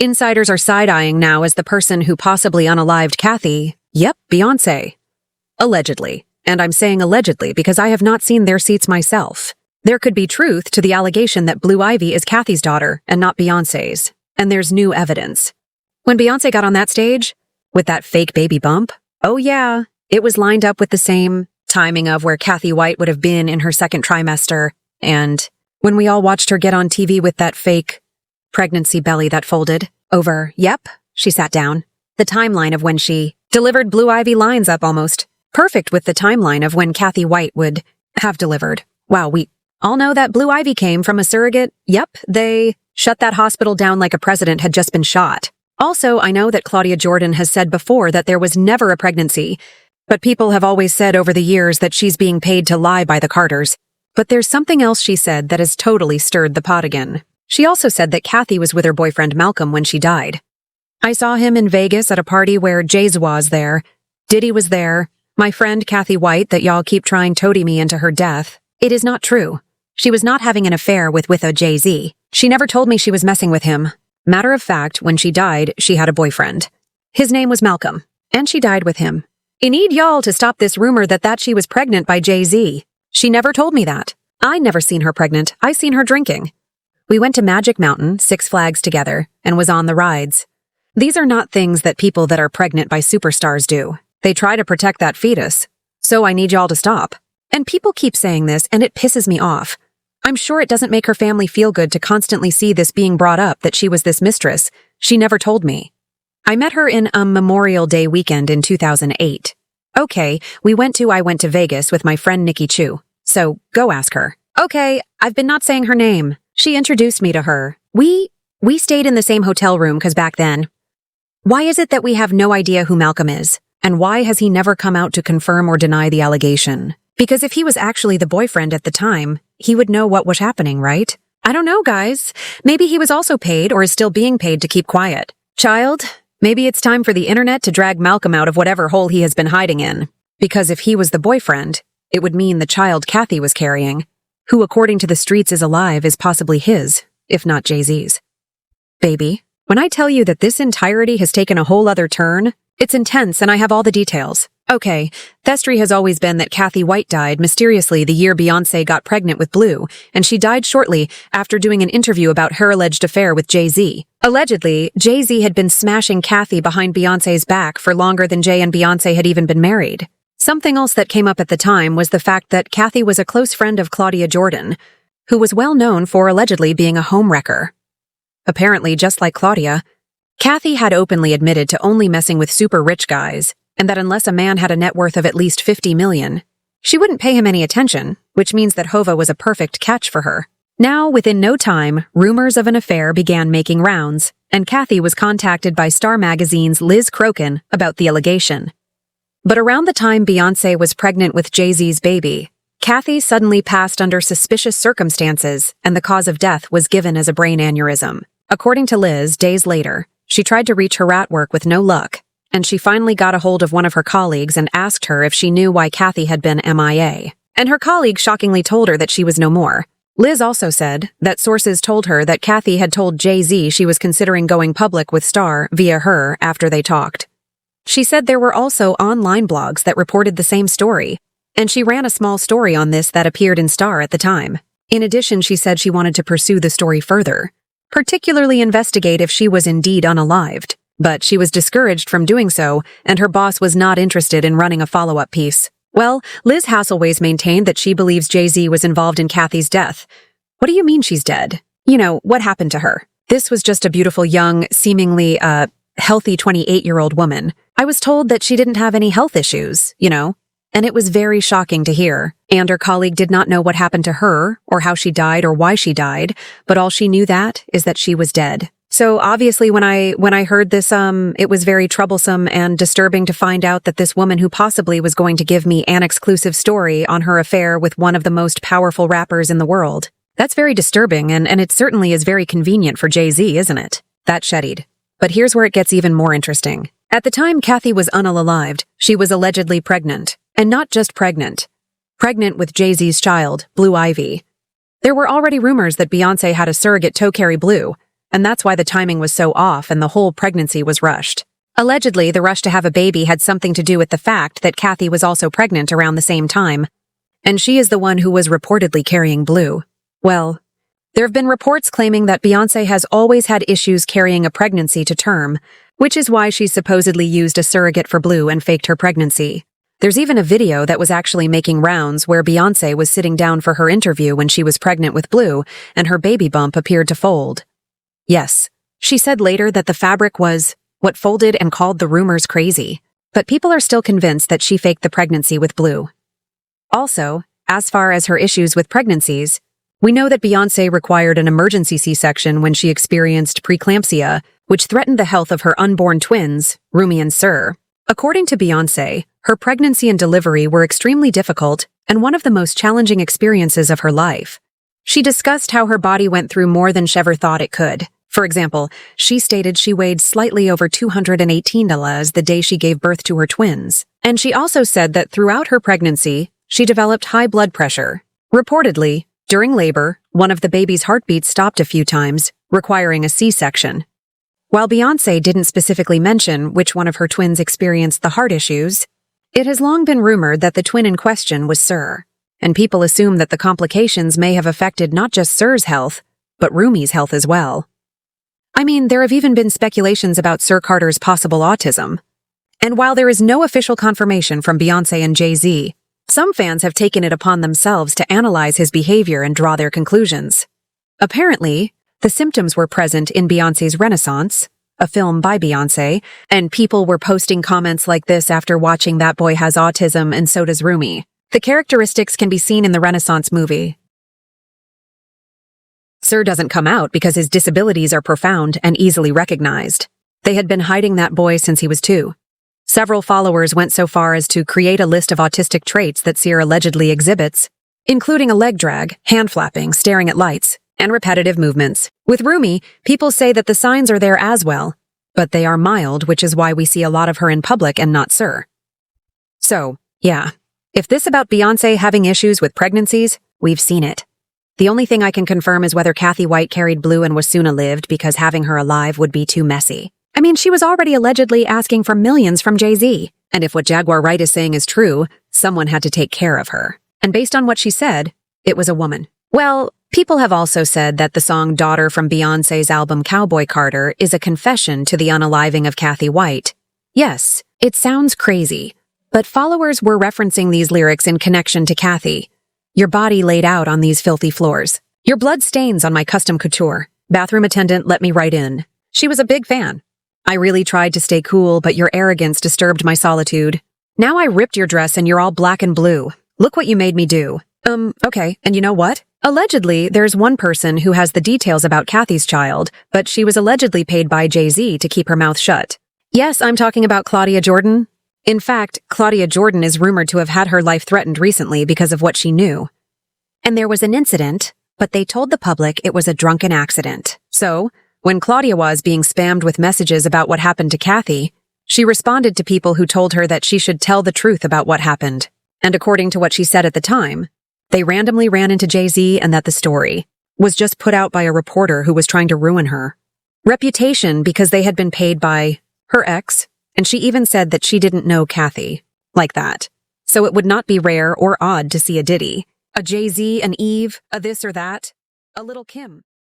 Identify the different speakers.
Speaker 1: Insiders are side-eyeing now as the person who possibly unalived Cathy. Yep, Beyoncé. Allegedly. And I'm saying allegedly because I have not seen their seats myself. There could be truth to the allegation that Blue Ivy is Cathy's daughter and not Beyoncé's. And there's new evidence. When Beyoncé got on that stage, with that fake baby bump, oh yeah, it was lined up with the same timing of where Cathy White would have been in her second trimester, and when we all watched her get on TV with that fake pregnancy belly that folded over, yep, she sat down. The timeline of when she delivered Blue Ivy lines up almost perfect with the timeline of when Cathy White would have delivered. Wow, we all know that Blue Ivy came from a surrogate. Yep, they shut that hospital down like a president had just been shot. Also, I know that Claudia Jordan has said before that there was never a pregnancy, but people have always said over the years that she's being paid to lie by the Carters. But there's something else she said that has totally stirred the pot again. She also said that Cathy was with her boyfriend Malcolm when she died. I saw him in Vegas at a party where Jay-Z was there. Diddy was there. My friend Cathy White that y'all keep trying toady me into her death. It is not true. She was not having an affair with a Jay-Z. She never told me she was messing with him. Matter of fact, when she died, she had a boyfriend. His name was Malcolm, and she died with him. I need y'all to stop this rumor that she was pregnant by Jay-Z. She never told me that. I never seen her pregnant. I seen her drinking. We went to Magic Mountain, Six Flags together, and was on the rides. These are not things that people that are pregnant by superstars do. They try to protect that fetus. So I need y'all to stop. And people keep saying this, and it pisses me off. I'm sure it doesn't make her family feel good to constantly see this being brought up that she was this mistress. She never told me. I met her in a Memorial Day weekend in 2008. Okay, I went to Vegas with my friend Nikki Chu. So, go ask her. Okay, I've been not saying her name. She introduced me to her. We stayed in the same hotel room because back then. Why is it that we have no idea who Malcolm is? And why has he never come out to confirm or deny the allegation? Because if he was actually the boyfriend at the time, he would know what was happening, right? I don't know, guys. Maybe he was also paid or is still being paid to keep quiet. Child, maybe it's time for the internet to drag Malcolm out of whatever hole he has been hiding in. Because if he was the boyfriend, it would mean the child Cathy was carrying, who according to the streets is alive, is possibly his, if not Jay-Z's. Baby, when I tell you that this entirety has taken a whole other turn, it's intense and I have all the details. Okay, Thestry has always been that Cathy White died mysteriously the year Beyoncé got pregnant with Blue, and she died shortly after doing an interview about her alleged affair with Jay-Z. Allegedly, Jay-Z had been smashing Cathy behind Beyoncé's back for longer than Jay and Beyoncé had even been married. Something else that came up at the time was the fact that Cathy was a close friend of Claudia Jordan, who was well known for allegedly being a homewrecker. Apparently, just like Claudia, Cathy had openly admitted to only messing with super rich guys, and that unless a man had a net worth of at least $50 million, she wouldn't pay him any attention, which means that Hova was a perfect catch for her. Now, within no time, rumors of an affair began making rounds, and Cathy was contacted by Star Magazine's Liz Crokin about the allegation. But around the time Beyoncé was pregnant with Jay-Z's baby, Cathy suddenly passed under suspicious circumstances, and the cause of death was given as a brain aneurysm. According to Liz, days later, she tried to reach her at work with no luck, and she finally got a hold of one of her colleagues and asked her if she knew why Cathy had been MIA. And her colleague shockingly told her that she was no more. Liz also said that sources told her that Cathy had told Jay-Z she was considering going public with Star via her after they talked. She said there were also online blogs that reported the same story, and she ran a small story on this that appeared in Star at the time. In addition, she said she wanted to pursue the story further, particularly investigate if she was indeed unalived. But she was discouraged from doing so, and her boss was not interested in running a follow-up piece. Well, Liz Hasselways maintained that she believes Jay-Z was involved in Cathy's death. What do you mean she's dead? You know, what happened to her? This was just a beautiful young, seemingly, healthy 28-year-old woman. I was told that she didn't have any health issues, and it was very shocking to hear. And her colleague did not know what happened to her, or how she died, or why she died, but all she knew is that she was dead. So obviously when I heard this, it was very troublesome and disturbing to find out that this woman who possibly was going to give me an exclusive story on her affair with one of the most powerful rappers in the world. That's very disturbing, and it certainly is very convenient for Jay-Z, isn't it? That sheddied. But here's where it gets even more interesting. At the time Cathy was unalived, she was allegedly pregnant. And not just pregnant. Pregnant with Jay-Z's child, Blue Ivy. There were already rumors that Beyoncé had a surrogate to carry Blue, and that's why the timing was so off and the whole pregnancy was rushed. Allegedly, the rush to have a baby had something to do with the fact that Cathy was also pregnant around the same time, and she is the one who was reportedly carrying Blue. Well, there have been reports claiming that Beyoncé has always had issues carrying a pregnancy to term, which is why she supposedly used a surrogate for Blue and faked her pregnancy. There's even a video that was actually making rounds where Beyoncé was sitting down for her interview when she was pregnant with Blue, and her baby bump appeared to fold. Yes, she said later that the fabric was what folded and called the rumors crazy, but people are still convinced that she faked the pregnancy with Blue. Also, as far as her issues with pregnancies, we know that Beyoncé required an emergency C-section when she experienced preeclampsia, which threatened the health of her unborn twins, Rumi and Sir. According to Beyoncé, her pregnancy and delivery were extremely difficult and one of the most challenging experiences of her life. She discussed how her body went through more than she ever thought it could. For example, she stated she weighed slightly over 218 kilos the day she gave birth to her twins. And she also said that throughout her pregnancy, she developed high blood pressure. Reportedly, during labor, one of the baby's heartbeats stopped a few times, requiring a C-section. While Beyoncé didn't specifically mention which one of her twins experienced the heart issues, it has long been rumored that the twin in question was Sir, and people assume that the complications may have affected not just Sir's health, but Rumi's health as well. I mean, there have even been speculations about Sir Carter's possible autism. And while there is no official confirmation from Beyoncé and Jay-Z, some fans have taken it upon themselves to analyze his behavior and draw their conclusions. Apparently, the symptoms were present in Beyoncé's Renaissance, a film by Beyoncé, and people were posting comments like this after watching That Boy Has Autism and so does Rumi. The characteristics can be seen in the Renaissance movie. Sir doesn't come out because his disabilities are profound and easily recognized. They had been hiding that boy since he was 2. Several followers went so far as to create a list of autistic traits that Sir allegedly exhibits, including a leg drag, hand flapping, staring at lights, and repetitive movements. With Rumi, people say that the signs are there as well, but they are mild, which is why we see a lot of her in public and not Sir. So, yeah, if this about Beyoncé having issues with pregnancies, we've seen it. The only thing I can confirm is whether Cathy White carried Blue and was soon-lived because having her alive would be too messy. I mean, she was already allegedly asking for millions from Jay-Z, and if what Jaguar Wright is saying is true, someone had to take care of her. And based on what she said, it was a woman. Well, people have also said that the song Daughter from Beyoncé's album Cowboy Carter is a confession to the unaliving of Cathy White. Yes, it sounds crazy, but followers were referencing these lyrics in connection to Cathy. Your body laid out on these filthy floors. Your blood stains on my custom couture. Bathroom attendant let me right in. She was a big fan. I really tried to stay cool, but your arrogance disturbed my solitude. Now I ripped your dress and you're all black and blue. Look what you made me do. Okay, and you know what? Allegedly, there's one person who has the details about Cathy's child, but she was allegedly paid by Jay-Z to keep her mouth shut. Yes, I'm talking about Claudia Jordan. In fact, Claudia Jordan is rumored to have had her life threatened recently because of what she knew. And there was an incident, but they told the public it was a drunken accident. So, when Claudia was being spammed with messages about what happened to Cathy, she responded to people who told her that she should tell the truth about what happened. And according to what she said at the time, they randomly ran into Jay-Z and that the story was just put out by a reporter who was trying to ruin her reputation because they had been paid by her ex, and she even said that she didn't know Cathy like that. So it would not be rare or odd to see a Diddy, a Jay-Z, an Eve, a this or that, a Little Kim.